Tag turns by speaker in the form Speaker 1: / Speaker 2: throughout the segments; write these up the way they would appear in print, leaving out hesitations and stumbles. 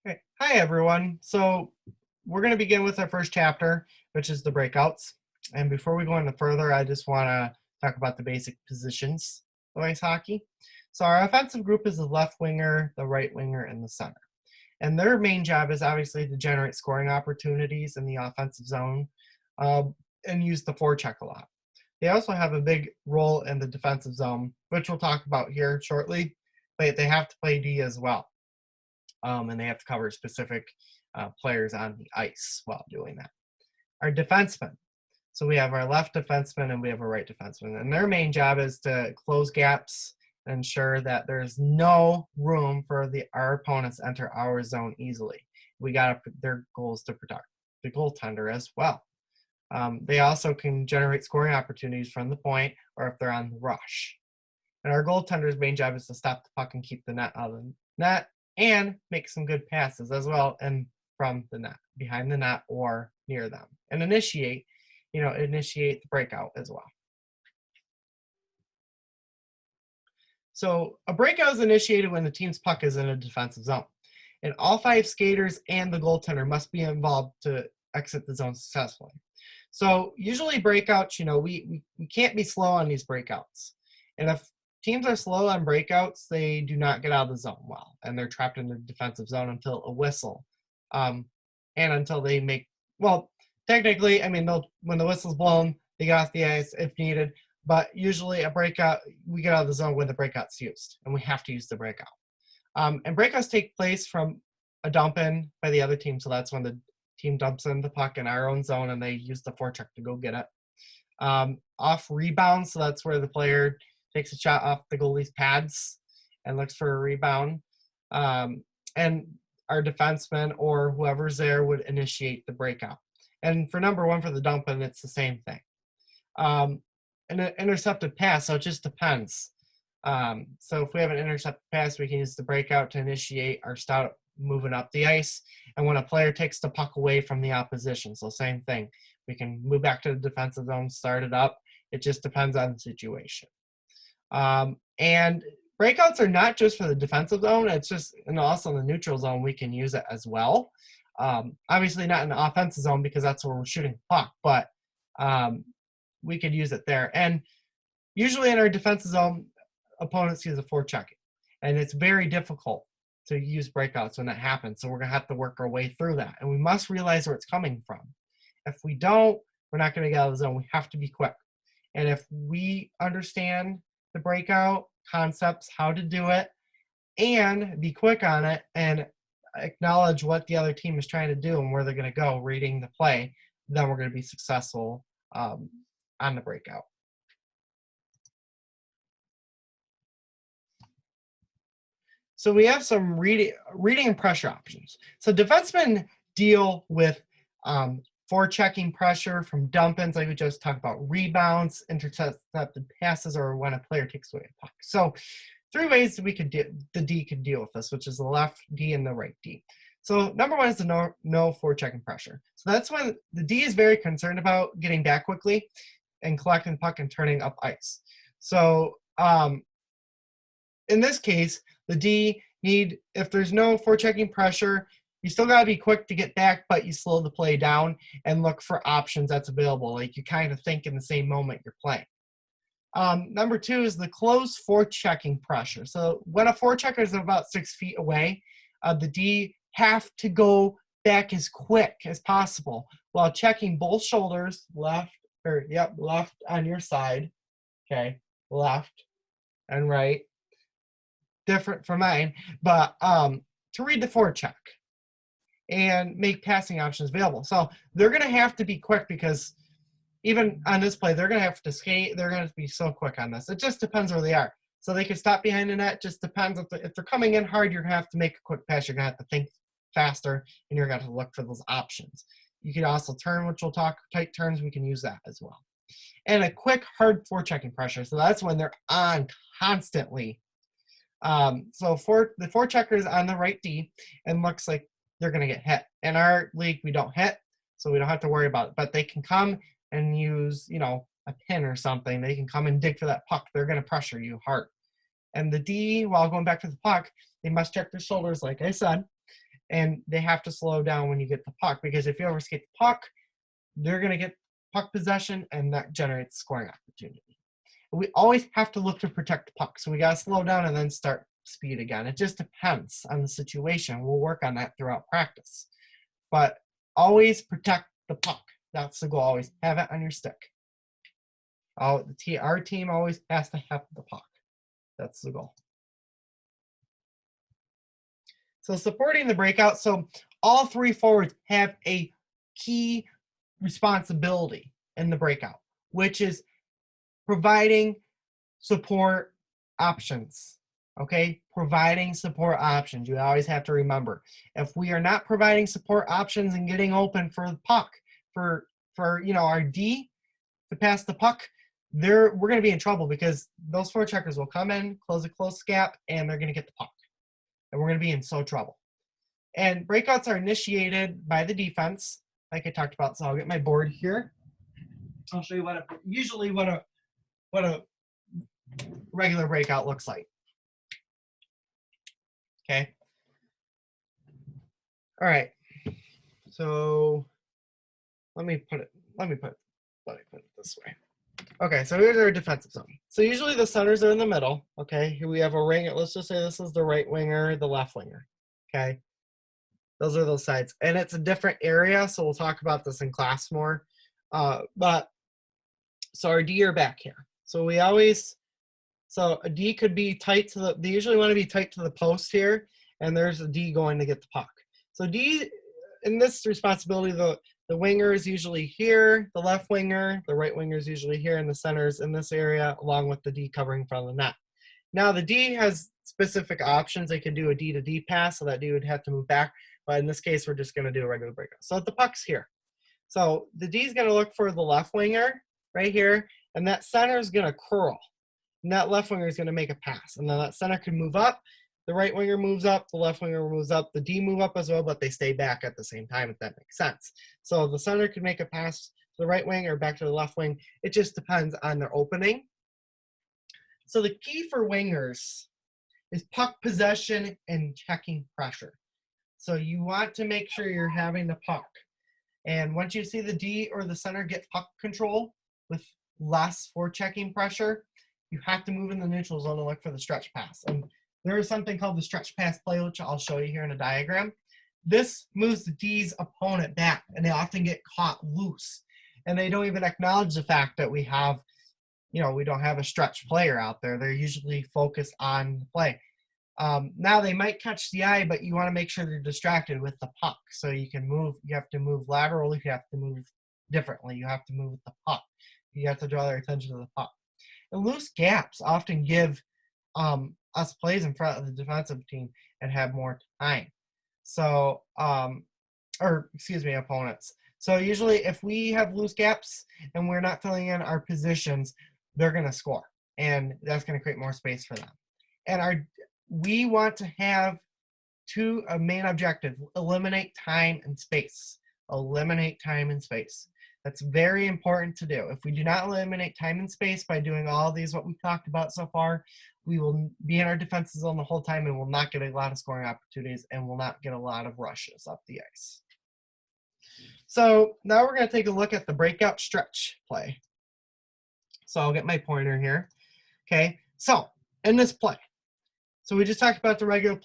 Speaker 1: Okay. Hi, everyone. So we're going to begin with our first chapter, which is the breakouts. And before we go any further, I just want to talk about the basic positions of ice hockey. So our offensive group is the left winger, the right winger, and the center. And their main job is obviously to generate scoring opportunities in the offensive zone uh, and use the forecheck a lot. They also have a big role in the defensive zone, which we'll talk about here shortly, but they have to play D as well. And they have to cover specific players on the ice while doing that. Our defensemen. So we have our left defenseman and we have a right defenseman. And their main job is to close gaps and ensure that there's no room for our opponents to enter our zone easily. Their goal is to protect the goaltender as well. They also can generate scoring opportunities from the point or if they're on the rush. And our goaltender's main job is to stop the puck and keep the net out of the net and make some good passes as well and from the net, behind the net or near them. And initiate the breakout as well. So a breakout is initiated when the team's puck is in a defensive zone. And all 5 skaters and the goaltender must be involved to exit the zone successfully. So usually breakouts, we can't be slow on these breakouts. And if teams are slow on breakouts, they do not get out of the zone well, and they're trapped in the defensive zone until a whistle, and until they make, well, technically, when the whistle's blown, they get off the ice if needed, but usually a breakout, we get out of the zone when the breakout's used, and we have to use the breakout. And breakouts take place from a dump in by the other team, so that's when the team dumps in the puck in our own zone, and they use the forecheck to go get it. Off rebounds, so that's where the player takes a shot off the goalie's pads and looks for a rebound. And our defenseman or whoever's there would initiate the breakout. And for number 1 for the dump in, it's the same thing. An intercepted pass, so it just depends. So if we have an intercepted pass, we can use the breakout to initiate our start moving up the ice. And when a player takes the puck away from the opposition, so same thing. We can move back to the defensive zone, start it up. It just depends on the situation. And breakouts are not just for the defensive zone, it's just, and also in the neutral zone, we can use it as well. Obviously not in the offensive zone because that's where we're shooting the puck, but we could use it there. And usually in our defensive zone, opponents use a forechecking, and it's very difficult to use breakouts when that happens. So we're going to have to work our way through that, and we must realize where it's coming from. If we don't, we're not going to get out of the zone. We have to be quick. And if we understand the breakout concepts, how to do it, and be quick on it and acknowledge what the other team is trying to do and where they're going to go, reading the play, then we're going to be successful on the breakout. So we have some reading and pressure options. So defensemen deal with forechecking pressure from dump-ins, like we just talked about, rebounds, intercepted passes, or when a player takes away a puck. So 3 ways that the D could deal with this, which is the left D and the right D. So number 1 is the no forechecking pressure. So that's when the D is very concerned about getting back quickly and collecting the puck and turning up ice. So in this case, the D if there's no forechecking pressure, you still got to be quick to get back, but you slow the play down and look for options that's available. Like you kind of think in the same moment you're playing. Number 2 is the close forechecking pressure. So when a forechecker is about 6 feet away, the D have to go back as quick as possible while checking both shoulders, left on your side, okay, left and right, different from mine, but to read the forecheck and make passing options available. So they're going to have to be quick because even on this play, they're going to have to skate. They're going to be so quick on this. It just depends where they are. So they can stop behind the net. Just depends. If they're coming in hard, you're going to have to make a quick pass. You're going to have to think faster, and you're going to have to look for those options. You can also turn, which we'll talk, tight turns. We can use that as well. And a quick, hard forechecking pressure. So that's when they're on constantly. So for the forecheckers on the right D, and looks like they're going to get hit. In our league, we don't hit, so we don't have to worry about it. But they can come and use, a pin or something. They can come and dig for that puck. They're going to pressure you hard. And the D, while going back to the puck, they must check their shoulders, like I said, and they have to slow down when you get the puck, because if you overskate the puck, they're going to get puck possession, and that generates scoring opportunity. We always have to look to protect the puck, so we got to slow down and then start speed again. It just depends on the situation. We'll work on that throughout practice, but always protect the puck. That's the goal. Always have it on your stick. Our team always has to have the puck. That's the goal. So supporting the breakout. So all three forwards have a key responsibility in the breakout, which is providing support options. Okay, providing support options. You always have to remember, if we are not providing support options and getting open for the puck, for our D to pass the puck, we're going to be in trouble, because those forecheckers will come in, close a close gap, and they're going to get the puck, and we're going to be in so trouble. And breakouts are initiated by the defense, like I talked about. So I'll get my board here. I'll show you what a regular breakout looks like. Okay. All right. So let me put it this way. Okay, so here's our defensive zone. So usually the centers are in the middle. Okay, here we have a ring. Let's just say this is the right winger, the left winger. Okay, those are those sides, and it's a different area. So we'll talk about this in class more. But so our D are back here. So a D could be tight to they usually want to be tight to the post here, and there's a D going to get the puck. So D, in this responsibility, the winger is usually here, the left winger, the right winger is usually here, and the center is in this area, along with the D covering in front of the net. Now the D has specific options. They could do a D to D pass, so that D would have to move back, but in this case, we're just going to do a regular breakout. So the puck's here. So the D is going to look for the left winger right here, and that center is going to curl. And that left winger is going to make a pass. And then that center can move up. The right winger moves up. The left winger moves up. The D move up as well, but they stay back at the same time, if that makes sense. So the center can make a pass to the right wing or back to the left wing. It just depends on their opening. So the key for wingers is puck possession and checking pressure. So you want to make sure you're having the puck. And once you see the D or the center get puck control with less forechecking pressure, you have to move in the neutral zone and look for the stretch pass. And there is something called the stretch pass play, which I'll show you here in a diagram. This moves the D's opponent back, and they often get caught loose. And they don't even acknowledge the fact that we don't have a stretch player out there. They're usually focused on the play. Now they might catch the eye, but you want to make sure they're distracted with the puck. So you can move. You have to move laterally. You have to move differently. You have to move with the puck. You have to draw their attention to the puck. And loose gaps often give us plays in front of the defensive team and have more time. So, opponents. So usually if we have loose gaps and we're not filling in our positions, they're going to score. And that's going to create more space for them. And we want to have a main objective: eliminate time and space. Eliminate time and space. That's very important to do. If we do not eliminate time and space by doing all these, what we talked about so far, we will be in our defensive zone the whole time and will not get a lot of scoring opportunities and will not get a lot of rushes up the ice. So now we're going to take a look at the breakout stretch play. So I'll get my pointer here. Okay, so in this play, so we just talked about the regular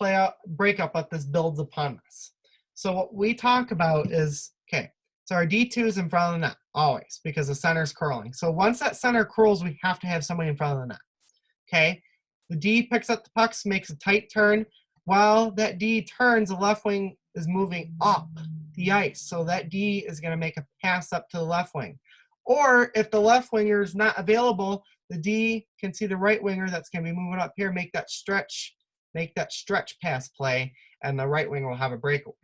Speaker 1: breakout, but this builds upon this. So what we talk about is, okay, so our D2 is in front of the net, always, because the center's curling. So once that center curls, we have to have somebody in front of the net. Okay, the D picks up the pucks, makes a tight turn. While that D turns, the left wing is moving up the ice. So that D is going to make a pass up to the left wing. Or if the left winger is not available, the D can see the right winger that's going to be moving up here, make that stretch pass play, and the right winger will have a breakaway.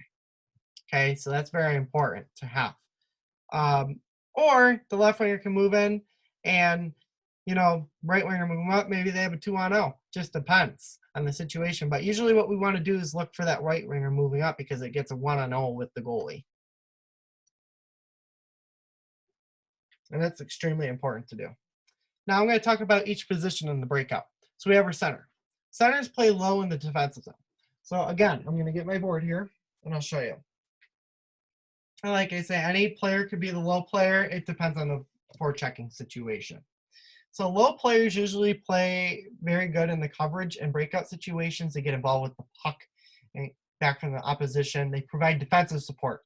Speaker 1: Okay, so that's very important to have. Or the left winger can move in and, right winger move up. Maybe they have a 2-on-0. Just depends on the situation. But usually what we want to do is look for that right winger moving up because it gets a 1-on-0 with the goalie. And that's extremely important to do. Now I'm going to talk about each position in the breakout. So we have our center. Centers play low in the defensive zone. So again, I'm going to get my board here. and I'll show you. And like I say, any player could be the low player. It depends on the forechecking situation. So low players usually play very good in the coverage and breakout situations. They get involved with the puck and back from the opposition. They provide defensive support.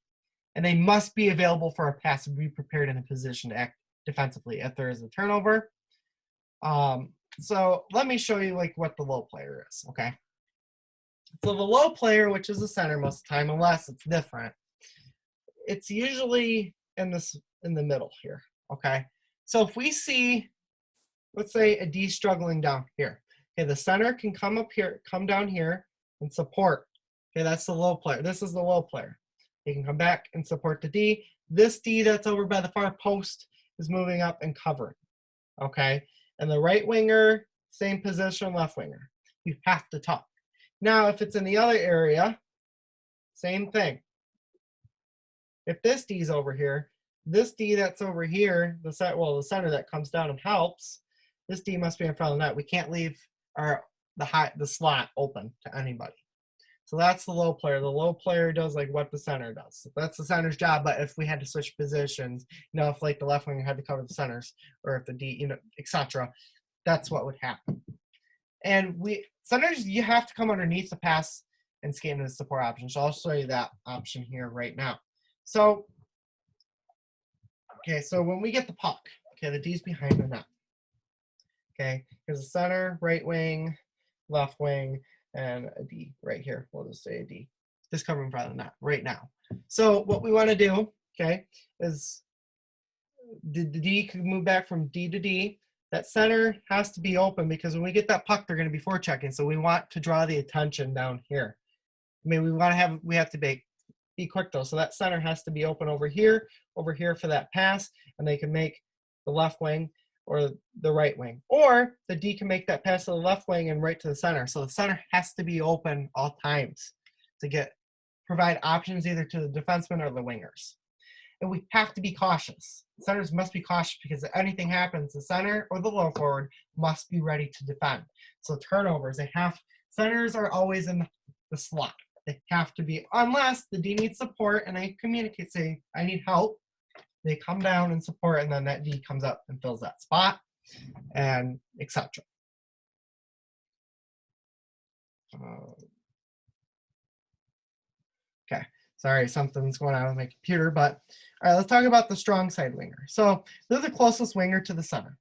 Speaker 1: And they must be available for a pass and be prepared in a position to act defensively if there is a turnover. So let me show you like what the low player is, okay? So the low player, which is the center most of the time, unless it's different, it's usually in the middle here, okay? So if we see, let's say a D struggling down here, okay, the center can come up here, come down here and support. Okay, that's the low player. This is the low player. He can come back and support the D. This D that's over by the far post is moving up and covering, okay? And the right winger, same position, left winger. You have to talk. Now, if it's in the other area, same thing. If this D is over here, this D that's over here, the center that comes down and helps, this D must be in front of the net. We can't leave the slot open to anybody. So that's the low player. The low player does like what the center does. That's the center's job. But if we had to switch positions, if like the left winger had to cover the centers, or if the D, etc., that's what would happen. And centers, you have to come underneath the pass and skate into the support option. So I'll show you that option here right now. So, okay, so when we get the puck, okay, the D's behind the net. Okay, here's the center, right wing, left wing, and a D right here. We'll just say a D. Just covering in front of the net right now. So what we want to do, okay, is the D can move back from D to D. That center has to be open because when we get that puck, they're going to be forechecking. So we want to draw the attention down here. I mean, we have to be quick though. So that center has to be open over here for that pass, and they can make the left wing or the right wing. Or the D can make that pass to the left wing and right to the center. So the center has to be open all times to provide options either to the defenseman or the wingers. And we have to be cautious. Centers must be cautious because if anything happens, the center or the low forward must be ready to defend. So turnovers, centers are always in the slot. They have to be, unless the D needs support and they communicate, say, I need help. They come down and support, and then that D comes up and fills that spot, and etc. Okay, sorry, something's going on with my computer, but all right, let's talk about the strong side winger. So they're the closest winger to the center.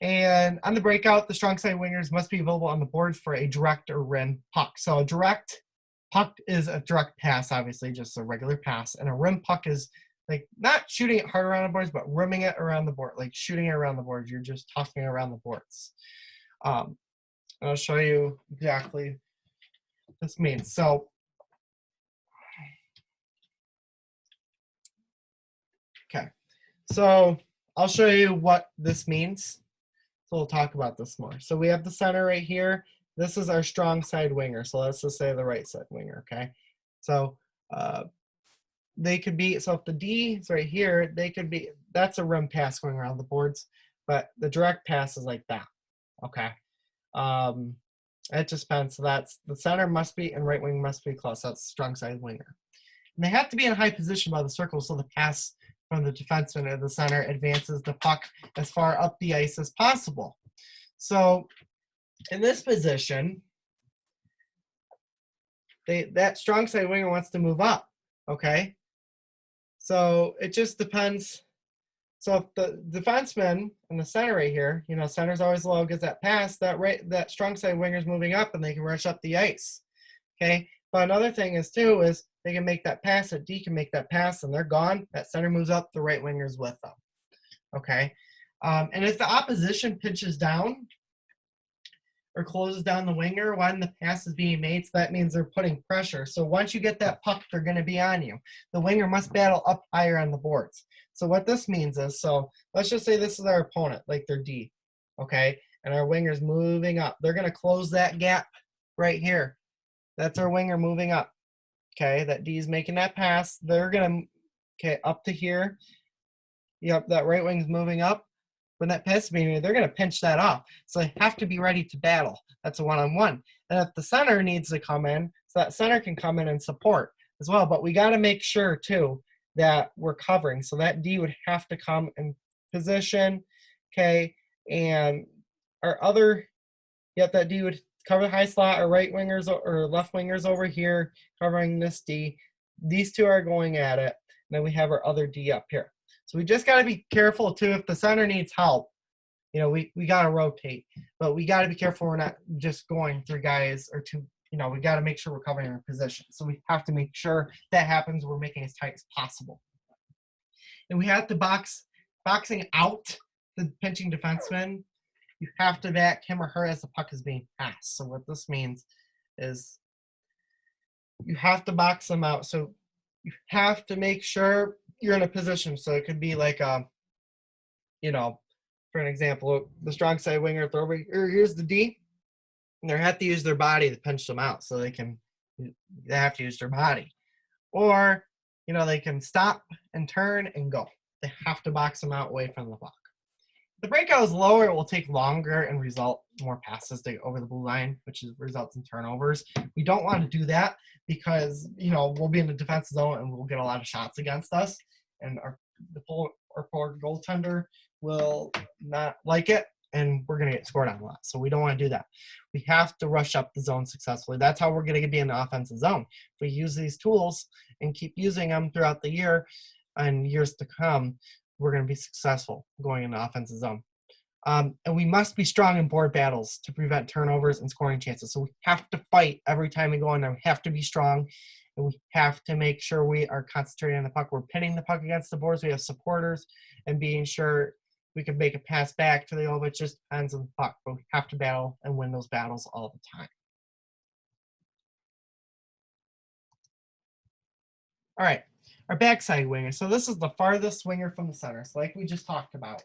Speaker 1: And on the breakout, the strong side wingers must be available on the board for a direct or rim puck. So a direct puck is a direct pass, obviously, just a regular pass, and a rim puck is like not shooting it hard around the boards, but rimming it around the board, like shooting it around the boards. You're just tossing it around the boards. And I'll show you exactly what this means. So, okay. So I'll show you what this means. So we'll talk about this more. So we have the center right here. This is our strong side winger. So let's just say the right side winger, okay? So they could be, so if the D is right here, they could be, that's a rim pass going around the boards, but the direct pass is like that, okay? It just depends. So that's, the center must be, and right wing must be close. That's strong side winger. And they have to be in a high position by the circle so the pass from the defenseman to the center advances the puck as far up the ice as possible. So in this position, that strong side winger wants to move up, okay? So it just depends. So if the defenseman in the center right here, center's always low, gets that pass, that strong side winger's moving up and they can rush up the ice, okay? But another thing is they can make that pass, that D can make that pass, and they're gone. That center moves up, the right winger's with them, okay? And if the opposition pitches down or closes down the winger when the pass is being made, so that means they're putting pressure. So once you get that puck, they're going to be on you. The winger must battle up higher on the boards. So what this means is, so let's just say this is our opponent, like their D, okay? And our winger's moving up. They're going to close that gap right here. That's our winger moving up, okay? That D is making that pass. They're going to, okay, up to here. Yep, that right wing's moving up. When that pass is being made, they're going to pinch that off. So they have to be ready to battle. That's a one-on-one. And if the center needs to come in, so that center can come in and support. as well. But we got to make sure too that we're covering. So that D would have to come in position, okay? And our other, yet that D would cover the high slot, our right wingers or left wingers over here covering this D. These two are going at it. And then we have our other D up here. So we just got to be careful too. If the center needs help, you know, we got to rotate. But we got to be careful we're not just going 3 guys or 2. You know, we got to make sure we're covering our position. So we have to make sure that happens. We're making as tight as possible. And we have to boxing out the pinching defenseman. You have to back him or her as the puck is being passed. So what this means is you have to box them out. So you have to make sure you're in a position. So it could be like, you know, for an example, the strong side winger throw over here. Here's the D. And they have to use their body to pinch them out. So they have to use their body. Or, you know, they can stop and turn and go. They have to box them out away from the puck. The breakout is lower, it will take longer and result more passes to over the blue line, which results in turnovers. We don't want to do that because, you know, we'll be in the defensive zone and we'll get a lot of shots against us. And our poor goaltender will not like it, and we're going to get scored on a lot. So we don't want to do that. We have to rush up the zone successfully. That's how we're going to be in the offensive zone. If we use these tools and keep using them throughout the year and years to come, we're going to be successful going in the offensive zone. And we must be strong in board battles to prevent turnovers and scoring chances. So we have to fight every time we go in there. We have to be strong, and we have to make sure we are concentrating on the puck. We're pinning the puck against the boards. We have supporters, and being sure we can make a pass back to the goal. It just depends on the puck. But we have to battle and win those battles all the time. All right. Our backside winger. So this is the farthest winger from the center. So like we just talked about.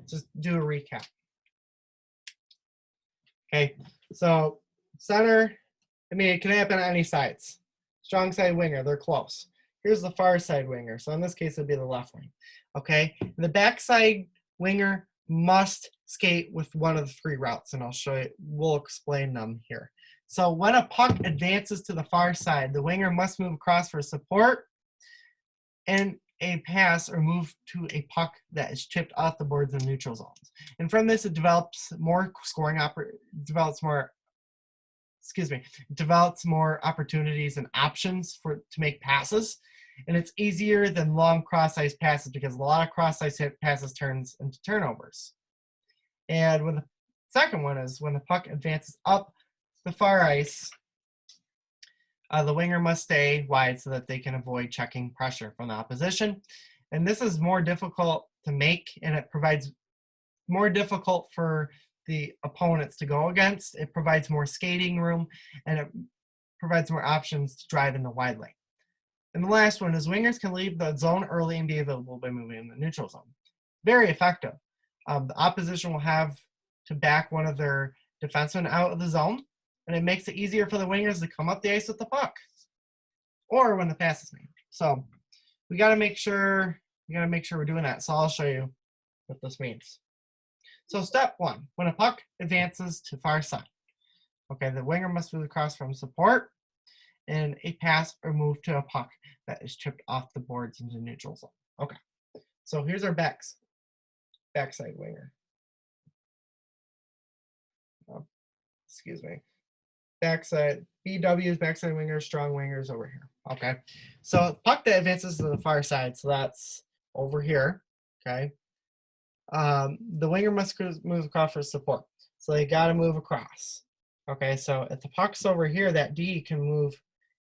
Speaker 1: Just do a recap. Okay, so center, I mean, it can happen on any sides. Strong side winger, they're close. Here's the far side winger. So in this case, it'd be the left wing. Okay, the backside winger must skate with one of the 3 routes, and I'll show you, we'll explain them here. So when a puck advances to the far side, the winger must move across for support and a pass or move to a puck that is chipped off the boards in the neutral zones. And from this, it develops more opportunities and options to make passes. And it's easier than long cross-ice passes because a lot of cross-ice passes turns into turnovers. And when the second one is when the puck advances up the far ice, the winger must stay wide so that they can avoid checking pressure from the opposition. And this is more difficult to make, and it provides more difficult for the opponents to go against. It provides more skating room, and it provides more options to drive in the wide lane. And the last one is wingers can leave the zone early and be available by moving in the neutral zone. Very effective. The opposition will have to back one of their defensemen out of the zone, and it makes it easier for the wingers to come up the ice with the puck or when the pass is made. So we got to make sure we're doing that. So I'll show you what this means. So step 1, when a puck advances to far side, okay, the winger must move across from support and a pass or move to a puck that is chipped off the boards into neutral zone. Okay, so here's our backside winger. Excuse me. Backside, BW's backside wingers, strong wingers over here. Okay, so puck that advances to the far side, so that's over here. Okay, the winger must move across for support, so they got to move across. Okay, so if the puck's over here, that D can move.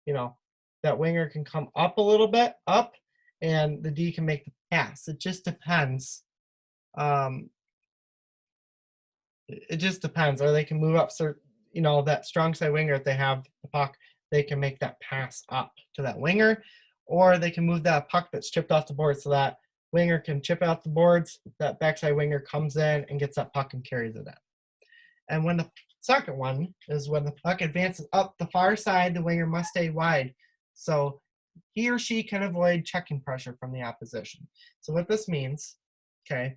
Speaker 1: You know, that winger can come up a little bit, up, and the D can make the pass. It just depends. It just depends, or they can move up. So you know, that strong side winger, if they have the puck, they can make that pass up to that winger, or they can move that puck that's chipped off the board so that winger can chip out the boards, that backside winger comes in and gets that puck and carries it in. And when the second one is when the puck advances up the far side, the winger must stay wide so he or she can avoid checking pressure from the opposition. So what this means, okay,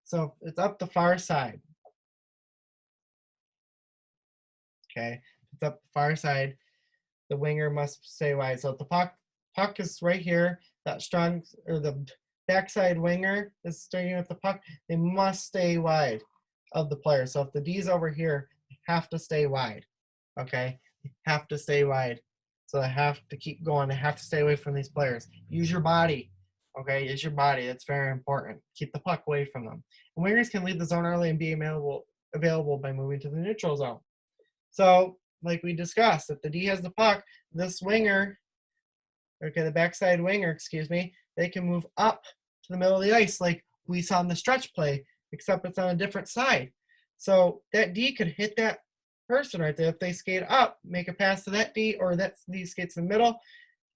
Speaker 1: so it's up the far side. Okay, it's up the far side. the winger must stay wide. So if the puck is right here, that strong, or the backside winger is starting with the puck, they must stay wide of the player. So if the D's over here, they have to stay wide, okay? They have to stay wide. So they have to keep going. They have to stay away from these players. Use your body, okay? Use your body. It's very important. Keep the puck away from them. And wingers can leave the zone early and be available by moving to the neutral zone. So like we discussed, if the D has the puck, this winger, okay, the backside winger, excuse me, they can move up to the middle of the ice like we saw in the stretch play, except it's on a different side. So that D could hit that person right there. If they skate up, make a pass to that D, or that D skates in the middle,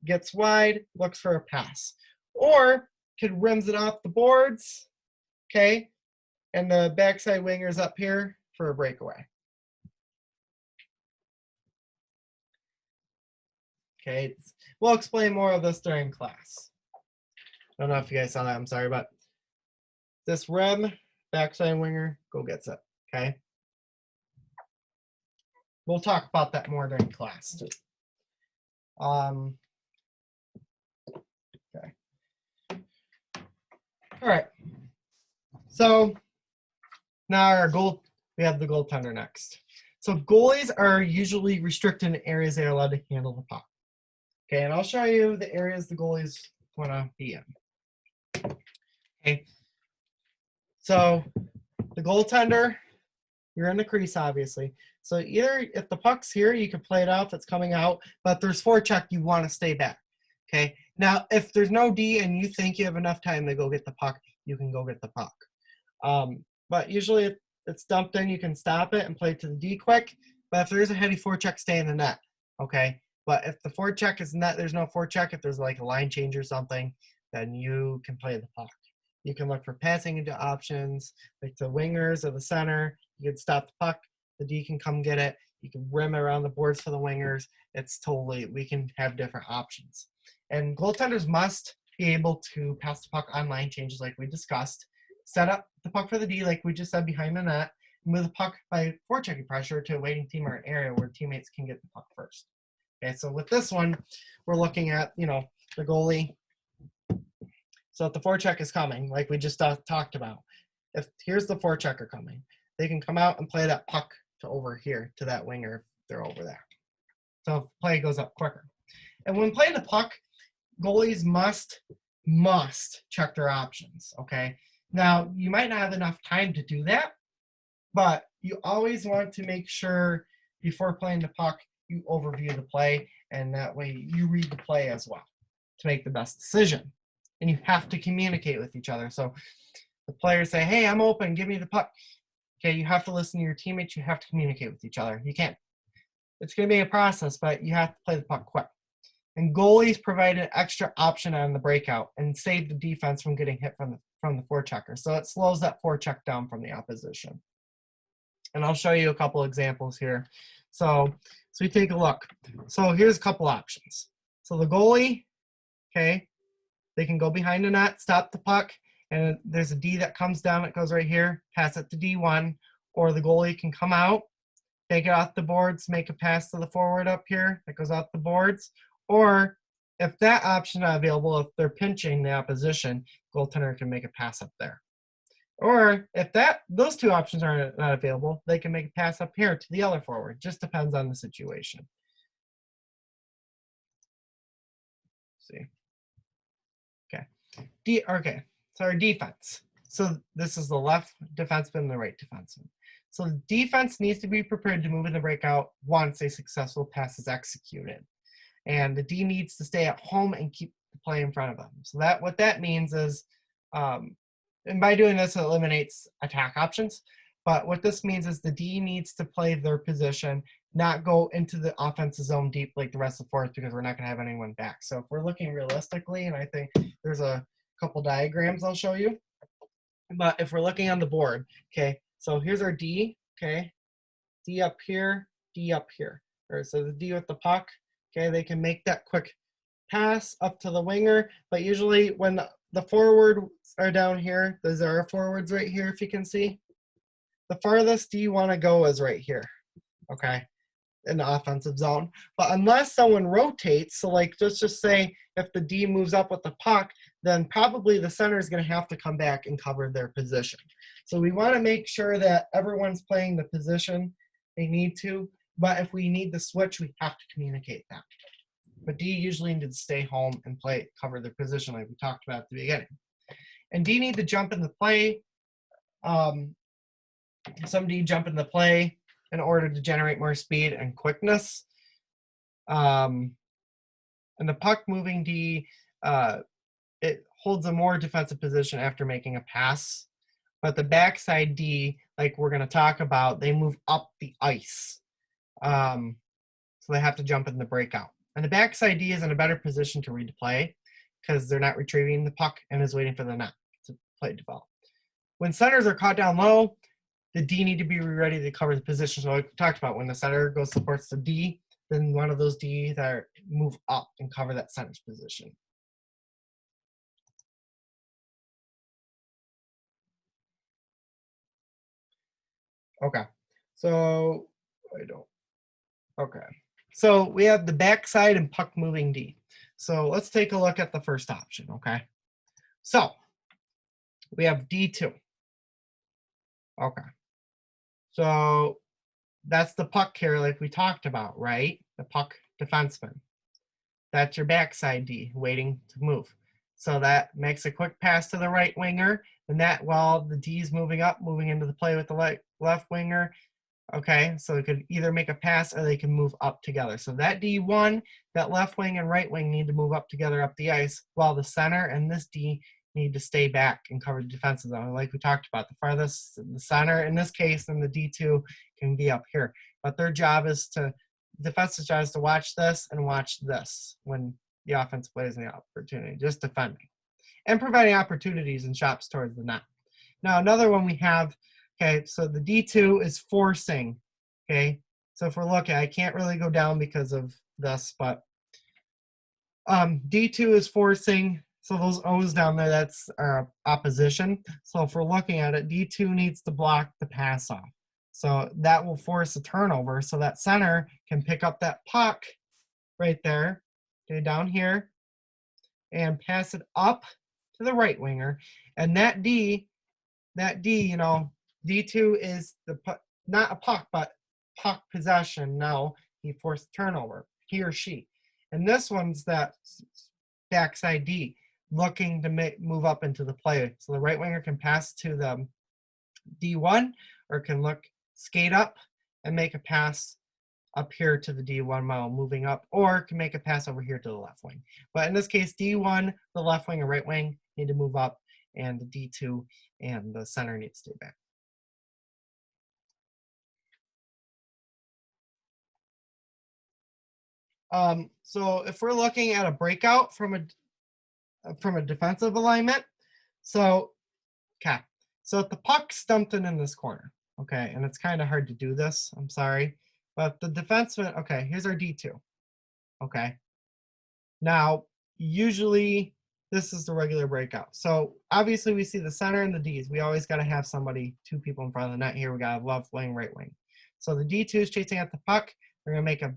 Speaker 1: gets wide, looks for a pass. Or could rims it off the boards, okay, and the backside winger's up here for a breakaway. Okay, we'll explain more of this during class. I don't know if you guys saw that, I'm sorry, but this rim, backside winger, go gets it, okay? We'll talk about that more during class too. Okay. All right. So now we have the goaltender next. So goalies are usually restricted in areas they are allowed to handle the puck. Okay, and I'll show you the areas the goalies want to be in. Okay. So the goaltender, you're in the crease, obviously. So either if the puck's here, you can play it out if it's coming out, but if there's forecheck, you want to stay back. Okay. Now, if there's no D and you think you have enough time to go get the puck, you can go get the puck. But usually if it's dumped in, you can stop it and play to the D quick. But if there's a heavy forecheck, stay in the net. Okay. But if the forecheck is net, there's no forecheck. If there's like a line change or something, then you can play the puck. You can look for passing into options, like the wingers or the center. You can stop the puck. The D can come get it. You can rim around the boards for the wingers. It's totally, we can have different options. And goaltenders must be able to pass the puck on line changes like we discussed. Set up the puck for the D like we just said behind the net. Move the puck by forechecking pressure to a waiting team or an area where teammates can get the puck first. Okay, so with this one, we're looking at, the goalie. So if the forecheck is coming, like we just talked about, if here's the forechecker coming, they can come out and play that puck to over here to that winger if they're over there. So play goes up quicker. And when playing the puck, goalies must check their options, okay? Now, you might not have enough time to do that, but you always want to make sure before playing the puck, you overview the play, and that way you read the play as well to make the best decision. And you have to communicate with each other. So the players say, hey, I'm open, give me the puck. Okay, you have to listen to your teammates. You have to communicate with each other. You can't, it's going to be a process, but you have to play the puck quick. And goalies provide an extra option on the breakout and save the defense from getting hit from the forechecker. So it slows that forecheck down from the opposition. And I'll show you a couple examples here. So we take a look. So here's a couple options. So the goalie, okay, they can go behind the net, stop the puck, and there's a D that comes down, it goes right here, pass it to D1, or the goalie can come out, take it off the boards, make a pass to the forward up here that goes off the boards, or if that option is not available, if they're pinching the opposition, goaltender can make a pass up there. Or if those two options are not available, they can make a pass up here to the other forward. Just depends on the situation. Let's see. Okay. So our defense. So this is the left defenseman and the right defenseman. So the defense needs to be prepared to move in the breakout once a successful pass is executed. And the D needs to stay at home and keep the play in front of them. So what that means is, and by doing this, it eliminates attack options. But what this means is the D needs to play their position, not go into the offensive zone deep like the rest of the forwards, because we're not going to have anyone back. So if we're looking realistically, and I think there's a couple diagrams I'll show you. But if we're looking on the board, okay, so here's our D, okay, D up here, D up here. All right, so the D with the puck, okay, they can make that quick pass up to the winger, but usually when the forwards are down here, those are our forwards right here, if you can see. The farthest D you want to go is right here, okay? in the offensive zone. But unless someone rotates, so like let's just say if the D moves up with the puck, then probably the center is going to have to come back and cover their position. So we want to make sure that everyone's playing the position they need to. But if we need to switch, we have to communicate that. But D usually need to stay home and cover their position like we talked about at the beginning. And D need to jump in the play. Some D jump in the play in order to generate more speed and quickness. And the puck moving D, it holds a more defensive position after making a pass. But the backside D, like we're going to talk about, they move up the ice. So they have to jump in the breakout. And the backside D is in a better position to read the play because they're not retrieving the puck and is waiting for the net to play develop. When centers are caught down low, the D need to be ready to cover the position. So like we talked about, when the center goes supports the D, then one of those D that move up and cover that center's position. Okay, so so we have the backside and puck moving D. So let's take a look at the first option, okay? So we have D2. Okay. So that's the puck carrier like we talked about, right? The puck defenseman. That's your backside D waiting to move. So that makes a quick pass to the right winger, and that while the D is moving up, moving into the play with the left winger. Okay, so it could either make a pass or they can move up together. So that D1, that left wing and right wing need to move up together up the ice, while the center and this D need to stay back and cover the defensive zone. Like we talked about, the farthest, the center in this case, and the D2 can be up here. But their job is to, defensive job is to watch this and watch this when the offense plays in the opportunity, just defending. And providing opportunities and shots towards the net. Now another one we have, okay, so the D2 is forcing, okay? So if we're looking, I can't really go down because of this, but D2 is forcing, so those O's down there, that's opposition. So if we're looking at it, D2 needs to block the pass off. So that will force a turnover so that center can pick up that puck right there, okay, down here, and pass it up to the right winger. And that D, you know, D2 is the not a puck, but puck possession. No, he forced turnover, he or she. And this one's that backside D looking to move up into the play. So the right winger can pass to the D1 or can skate up and make a pass up here to the D1 while moving up, or can make a pass over here to the left wing. But in this case, D1, the left wing and right wing need to move up, and the D2 and the center need to stay back. So if we're looking at a breakout from a defensive alignment, so if the puck's dumped in this corner, okay, and it's kind of hard to do this, I'm sorry, but the defenseman, okay, here's our D2, okay. Now, usually this is the regular breakout. So obviously we see the center and the Ds. We always got to have two people in front of the net here. We got a left wing, right wing. So the D2 is chasing at the puck. They're going to make a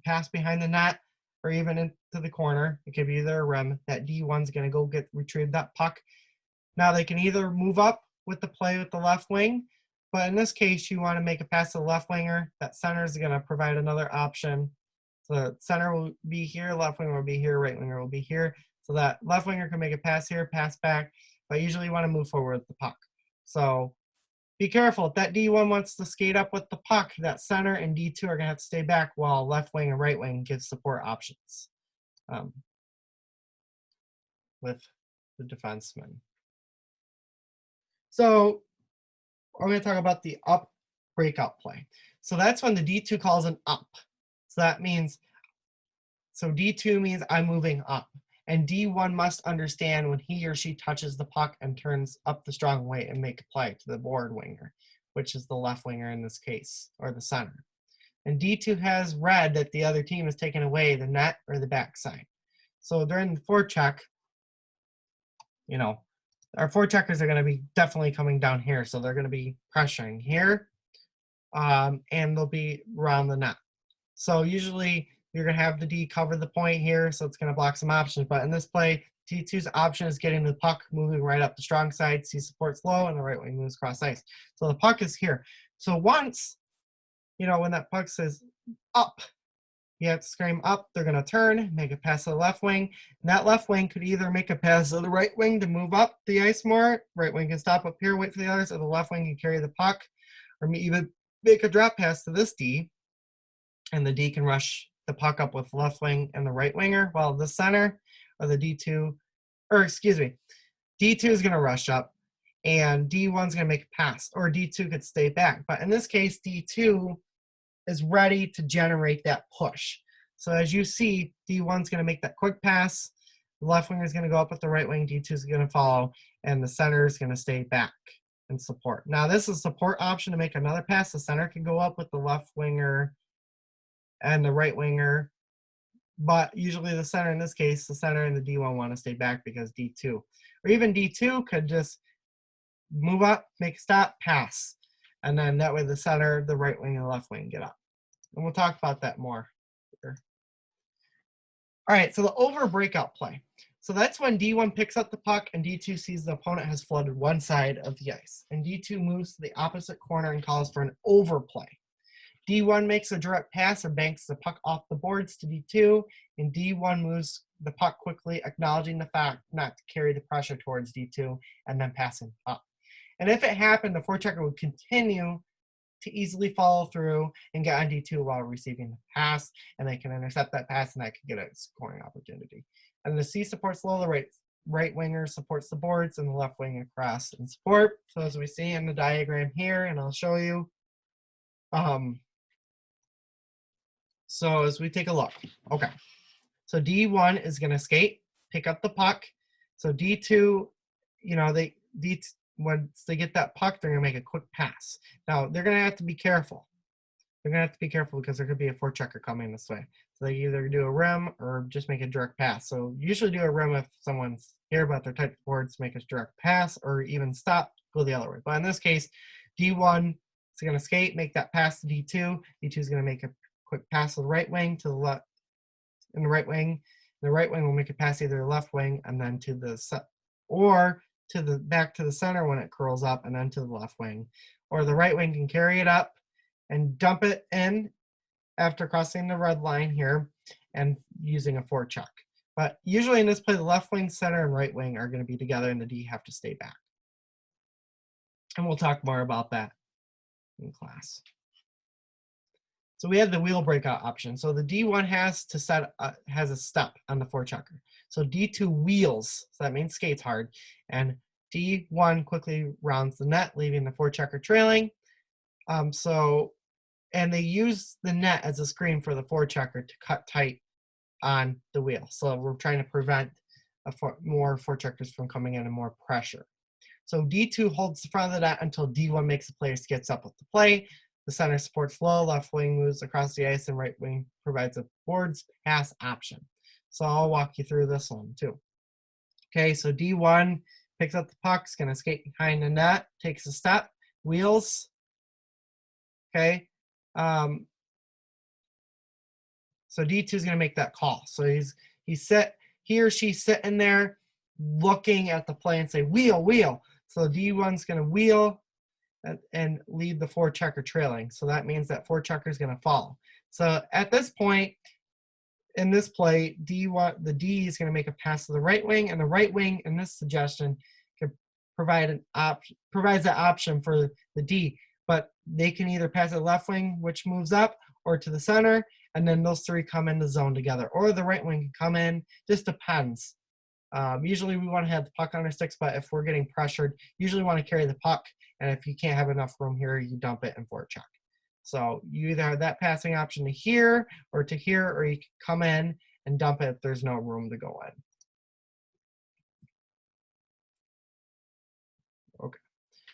Speaker 1: pass behind the net or even into the corner. It could be either a rim. That D1's going to go retrieve that puck. Now they can either move up with the play with the left wing, but in this case, you want to make a pass to the left winger. That center is going to provide another option. So the center will be here, left winger will be here, right winger will be here. So that left winger can make a pass here, pass back, but usually you want to move forward with the puck. So be careful. If that D1 wants to skate up with the puck, that center and D2 are going to have to stay back while left wing and right wing give support options with the defenseman. So I'm going to talk about the up breakout play. So that's when the D2 calls an up. So that means, so D2 means I'm moving up. And D1 must understand when he or she touches the puck and turns up the strong weight and make a play to the board winger, which is the left winger in this case, or the center. And D2 has read that the other team has taken away the net or the backside. So during the forecheck, our forecheckers are going to be definitely coming down here. So they're going to be pressuring here and they'll be around the net. So usually you're going to have the D cover the point here, so it's going to block some options. But in this play, D2's option is getting the puck moving right up the strong side. C supports low, and the right wing moves cross ice. So the puck is here. So once, when that puck says up, you have to scream up. They're going to turn, make a pass to the left wing. And that left wing could either make a pass to the right wing to move up the ice more. Right wing can stop up here, wait for the others, or the left wing can carry the puck, or even make a drop pass to this D, and the D can rush the puck up with left wing and the right winger, while the center or the D2, D2 is going to rush up, and D1's going to make a pass, or D2 could stay back. But in this case, D2 is ready to generate that push. So as you see, D1's going to make that quick pass, the left winger is going to go up with the right wing, D2 is going to follow, and the center is going to stay back and support. Now this is a support option to make another pass. The center can go up with the left winger and the right winger, but usually the center, in this case, the center and the D1 want to stay back because D2, or even D2 could just move up, make a stop, pass, and then that way the center, the right wing, and the left wing get up. And we'll talk about that more here. All right, so the over breakout play. So that's when D1 picks up the puck and D2 sees the opponent has flooded one side of the ice, and D2 moves to the opposite corner and calls for an overplay. D1 makes a direct pass or banks the puck off the boards to D2, and D1 moves the puck quickly, acknowledging the fact not to carry the pressure towards D2 and then passing up. And if it happened, the forechecker would continue to easily follow through and get on D2 while receiving the pass, and they can intercept that pass, and that could get a scoring opportunity. And the C supports low, the right winger supports the boards, and the left wing across in support. So as we see in the diagram here, and I'll show you, so as we take a look, okay. So D1 is going to skate, pick up the puck. So D2, once they get that puck, they're going to make a quick pass. Now, they're going to have to be careful. They're going to have to be careful because there could be a forechecker coming this way. So they either do a rim or just make a direct pass. So usually do a rim if someone's here, but they're type boards, make a direct pass, or even stop, go the other way. But in this case, D1 is going to skate, make that pass to D2. D2 is going to make a quick pass to the right wing, to the left, and the right wing. The right wing will make a pass either the left wing and then to the or to the back to the center when it curls up, and then to the left wing. Or the right wing can carry it up and dump it in after crossing the red line here and using a forecheck. But usually in this play, the left wing, center, and right wing are going to be together, and the D have to stay back. And we'll talk more about that in class. So we have the wheel breakout option. So the D1 has a step on the forechecker. So D2 wheels, so that means skates hard, and D1 quickly rounds the net, leaving the forechecker trailing. And they use the net as a screen for the forechecker to cut tight on the wheel. So we're trying to prevent more forecheckers from coming in and more pressure. So D2 holds the front of the net until D1 makes the player gets up with the play. The center supports low, left wing moves across the ice, and right wing provides a boards pass option. So I'll walk you through this one too. Okay, so D1 picks up the puck, is going to skate behind the net, takes a step, wheels. Okay, so D2 is going to make that call. So he or she's sitting there looking at the play and say, wheel, wheel. So D1's going to wheel and lead the forechecker trailing. So that means that forechecker is going to follow. So at this point in this play, the D is going to make a pass to the right wing, and the right wing in this suggestion could provides that option for the D. But they can either pass it to the left wing, which moves up, or to the center, and then those three come in the zone together. Or the right wing can come in, just depends. Usually we want to have the puck on our sticks, but if we're getting pressured, usually want to carry the puck, and if you can't have enough room here, you dump it and forecheck. So you either have that passing option to here, or you can come in and dump it if there's no room to go in. Okay.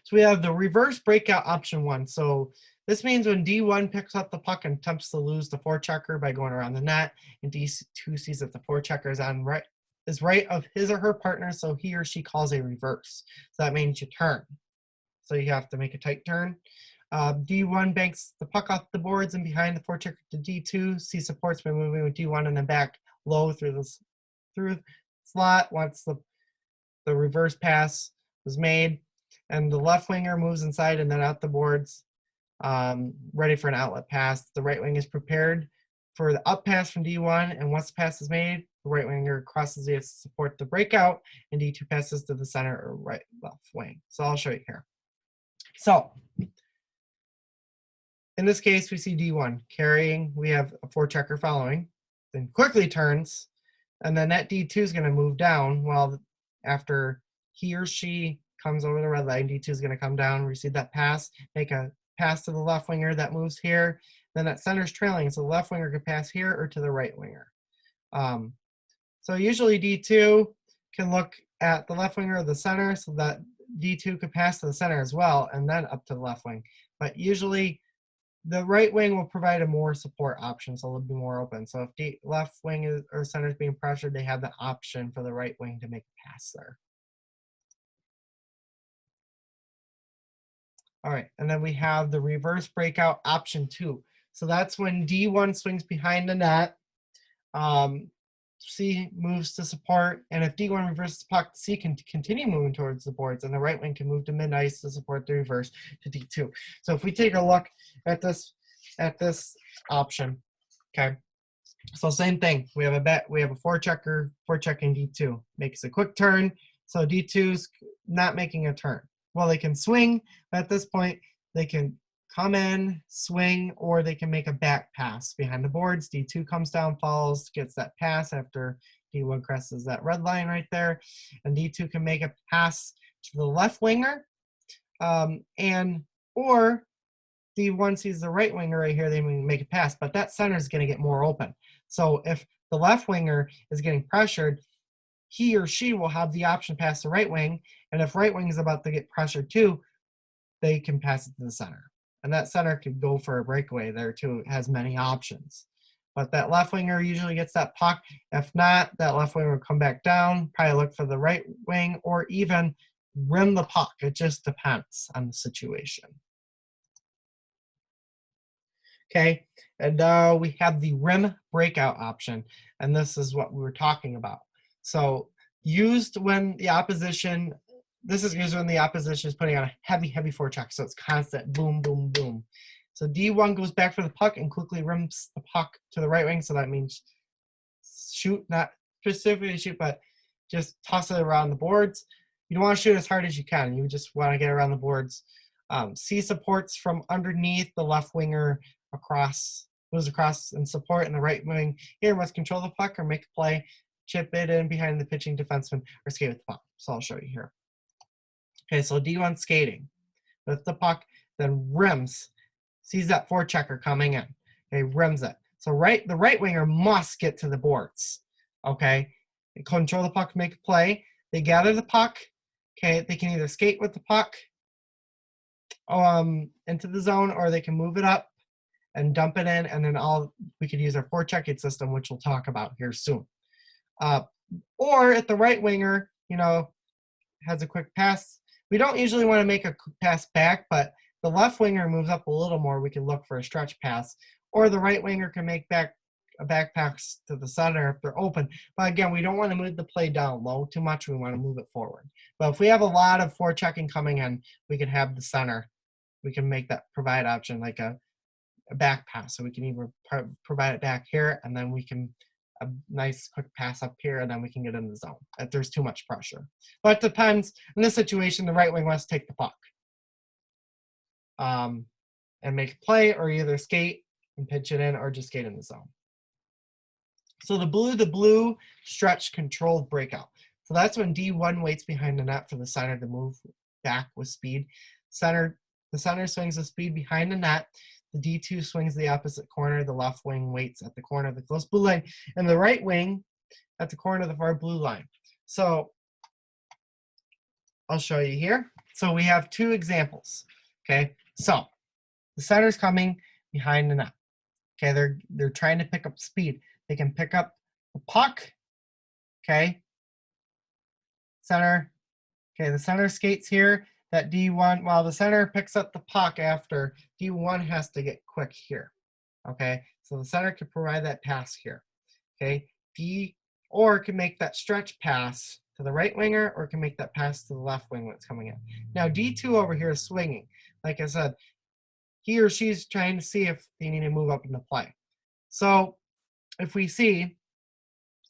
Speaker 1: So we have the reverse breakout option 1. So this means when D1 picks up the puck and attempts to lose the forechecker by going around the net, and D2 sees that the forechecker is right of his or her partner, so he or she calls a reverse. So that means you turn. So you have to make a tight turn. D1 banks the puck off the boards and behind the forechecker to D2. C supports by moving with D1 and then back low through the slot once the reverse pass was made. And the left winger moves inside and then out the boards, ready for an outlet pass. The right wing is prepared for the up pass from D1, and once the pass is made, the right winger crosses it to support the breakout, and D2 passes to the center or left wing. So I'll show you here. So in this case, we see D1 carrying. We have a forechecker following, then quickly turns, and then that D2 is going to move down. While after he or she comes over the red line, D2 is going to come down, receive that pass, make a pass to the left winger that moves here. Then that center's trailing, so the left winger could pass here or to the right winger. So usually D2 can look at the left winger or the center, so that D2 could pass to the center as well, and then up to the left wing. But usually the right wing will provide a more support option, so it'll be more open. So if the left wing or center is being pressured, they have the option for the right wing to make a pass there. All right, and then we have the reverse breakout option 2. So that's when D1 swings behind the net. C moves to support, and if D1 reverses the puck, C can continue moving towards the boards, and the right wing can move to mid-ice to support the reverse to D2. So if we take a look at this option, okay. So same thing. We have a forechecker forechecking D2. Makes a quick turn. So D2's not making a turn. Well, they can swing, but at this point, they can come in, swing, or they can make a back pass behind the boards. D2 comes down, follows, gets that pass after D1 crosses that red line right there. And D2 can make a pass to the left winger, or D1 sees the right winger right here, they make a pass, but that center is going to get more open. So if the left winger is getting pressured, he or she will have the option to pass the right wing, and if right wing is about to get pressured too, they can pass it to the center. And that center could go for a breakaway there too. It has many options. But that left winger usually gets that puck. If not, that left winger will come back down, probably look for the right wing, or even rim the puck. It just depends on the situation. Okay, and now we have the rim breakout option, and this is what we were talking about. So used when the opposition, this is used when the opposition is putting on a heavy forecheck, so it's constant boom, boom, boom. So D1 goes back for the puck and quickly rims the puck to the right wing, so that means shoot, not specifically shoot, but just toss it around the boards. You don't want to shoot as hard as you can. You just want to get around the boards. C supports from underneath the left winger moves across and support, and the right wing here must control the puck or make a play, chip it in behind the pitching defenseman, or skate with the puck. So I'll show you here. Okay, so D1 skating with the puck, then rims, sees that forechecker coming in. Okay, rims it. So the right winger must get to the boards. Okay, they control the puck, make a play. They gather the puck. Okay, they can either skate with the puck into the zone, or they can move it up and dump it in, and then we could use our forechecking system, which we'll talk about here soon. Or if the right winger, has a quick pass, we don't usually want to make a quick pass back, but the left winger moves up a little more, we can look for a stretch pass, or the right winger can make a back pass to the center if they're open. But again, we don't want to move the play down low too much. We want to move it forward. But if we have a lot of forechecking coming in, we can have the center. We can make that provide option like a back pass. So we can either provide it back here, and then we can a nice quick pass up here, and then we can get in the zone if there's too much pressure. But it depends. In this situation, the right wing wants to take the puck and make a play, or either skate and pitch it in, or just skate in the zone. So the blue stretch controlled breakout. So that's when D1 waits behind the net for the center to move back with speed. The center swings with speed behind the net. The D2 swings the opposite corner. The left wing waits at the corner of the close blue line, and the right wing at the corner of the far blue line. So I'll show you here. So we have two examples. Okay, so the center's coming behind the net. Okay, they're trying to pick up speed. They can pick up the puck. Okay, center. Okay, the center skates here. that D1, while the center picks up the puck after, D1 has to get quick here. Okay, so the center can provide that pass here. Okay, or can make that stretch pass to the right winger, or can make that pass to the left wing when it's coming in. Now D2 over here is swinging. Like I said, he or she's trying to see if they need to move up into play. So if we see,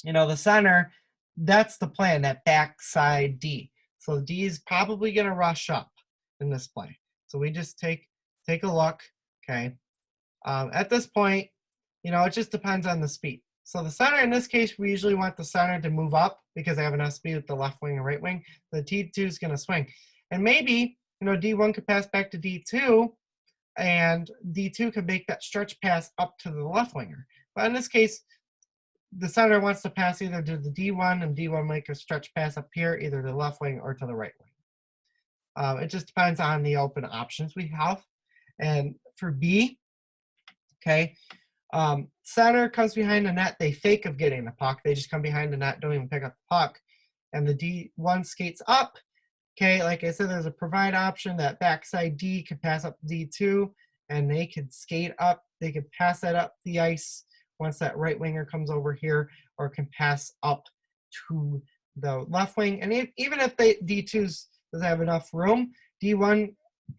Speaker 1: the center, that's the plan, that backside D. So D is probably going to rush up in this play. So we just take a look, okay? At this point, it just depends on the speed. So the center, in this case, we usually want the center to move up because they have enough speed with the left wing and right wing. The D2 is going to swing. And maybe, D1 could pass back to D2, and D2 could make that stretch pass up to the left winger. But in this case, the center wants to pass either to the D1, and D1 make a stretch pass up here, either to the left wing or to the right wing. It just depends on the open options we have. And for B, okay, center comes behind the net. They fake of getting the puck. They just come behind the net, don't even pick up the puck. And the D1 skates up. Okay, like I said, there's a provide option that backside D could pass up D2, and they could skate up. They could pass that up the ice once that right winger comes over here, or can pass up to the left wing. And even if D2 doesn't have enough room, D1,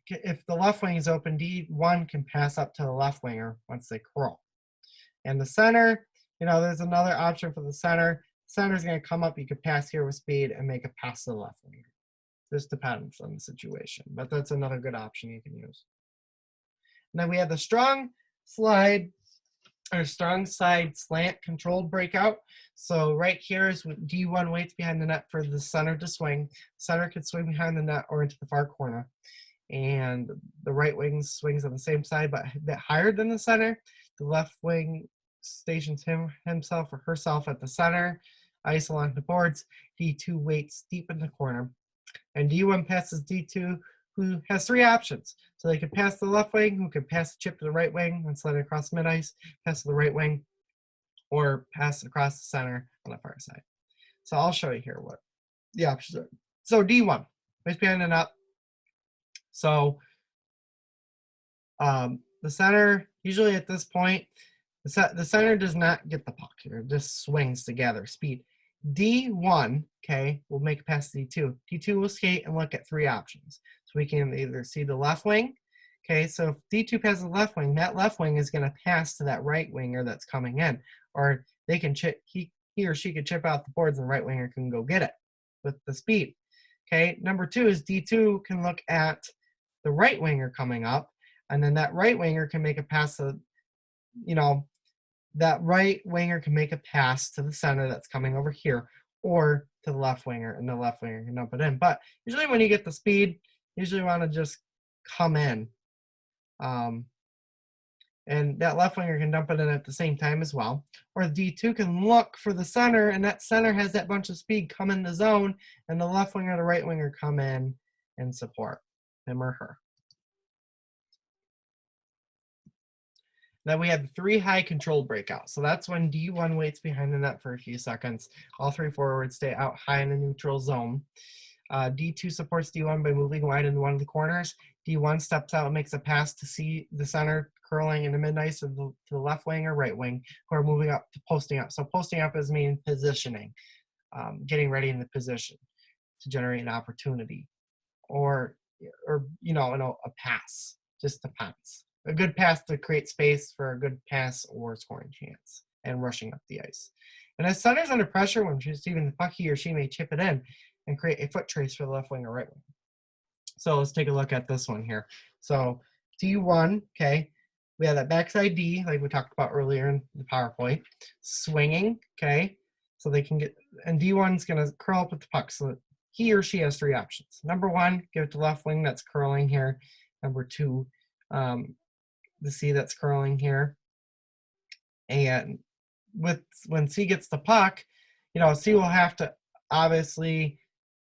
Speaker 1: if the left wing is open, D1 can pass up to the left winger once they curl. And the center, there's another option for the center. Center's going to come up. You could pass here with speed and make a pass to the left winger. This depends on the situation, but that's another good option you can use. And then we have the strong side slant controlled breakout. So right here is when D1 waits behind the net for the center to swing. Center could swing behind the net or into the far corner. And the right wing swings on the same side, but a bit higher than the center. The left wing stations himself or herself at the center, ice along the boards. D2 waits deep in the corner. And D1 passes D2, who has three options. So they could pass the left wing, who could pass the chip to the right wing and slide it across mid-ice, pass to the right wing, or pass across the center on the far side. So I'll show you here what the options are. So D1, waits behind the net. So the center, usually at this point, the center does not get the puck here. It just swings to gather speed. D1, okay, will make a pass to D2. D2 will skate and look at three options. So we can either see the left wing. Okay, so if D2 passes the left wing, that left wing is going to pass to that right winger that's coming in. Or they can chip, he or she could chip out the boards and the right winger can go get it with the speed. Okay, number two is D2 can look at the right winger coming up, and then that right winger can make a pass to, that right winger can make a pass to the center that's coming over here, or to the left winger, and the left winger can dump it in. But usually when you get the speed, you usually want to just come in. And that left winger can dump it in at the same time as well. Or D2 can look for the center, and that center has that bunch of speed come in the zone, and the left winger or the right winger come in and support him or her. Then we have the three high controlled breakout. So that's when D1 waits behind the net for a few seconds. All three forwards stay out high in the neutral zone. D2 supports D1 by moving wide into one of the corners. D1 steps out and makes a pass to see the center curling in the mid-ice to the left wing or right wing, who are moving up to posting up. So posting up is meaning positioning, getting ready in the position to generate an opportunity, or a pass, just a pass. A good pass to create space for a good pass or scoring chance, and rushing up the ice. And as center's under pressure when receiving the puck, he or she may chip it in and create a foot trace for the left wing or right wing. So let's take a look at this one here. So D1, okay, we have that backside D, like we talked about earlier in the PowerPoint, swinging, okay, so they can get, and D1's going to curl up with the puck. So he or she has three options. Number one, give it to left wing, that's curling here. Number two, the C that's curling here. And when C gets the puck, C will have to obviously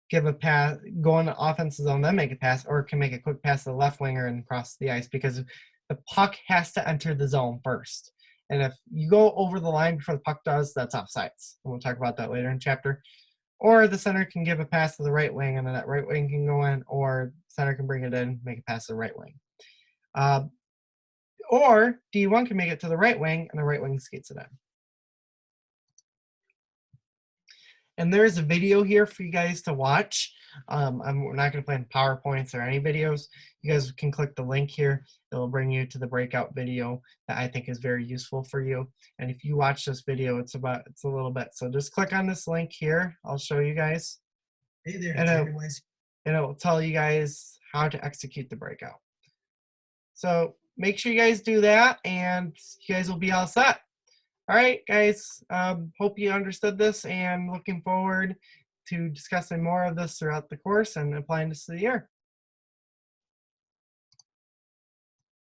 Speaker 1: give a pass, go in the offensive zone, then make a pass, or can make a quick pass to the left winger and cross the ice, because the puck has to enter the zone first. And if you go over the line before the puck does, that's offsides. And we'll talk about that later in chapter. Or the center can give a pass to the right wing, and then that right wing can go in, or center can bring it in, make a pass to the right wing. Or D1 can make it to the right wing, and the right wing skates it in. And there's a video here for you guys to watch. I'm not going to play in PowerPoints or any videos. You guys can click the link here. It'll bring you to the breakout video that I think is very useful for you. And if you watch this video, it's a little bit. So just click on this link here. I'll show you guys.
Speaker 2: Hey there,
Speaker 1: and it will tell you guys how to execute the breakout. So make sure you guys do that, and you guys will be all set. All right, guys, hope you understood this, and looking forward to discussing more of this throughout the course and applying this to the year.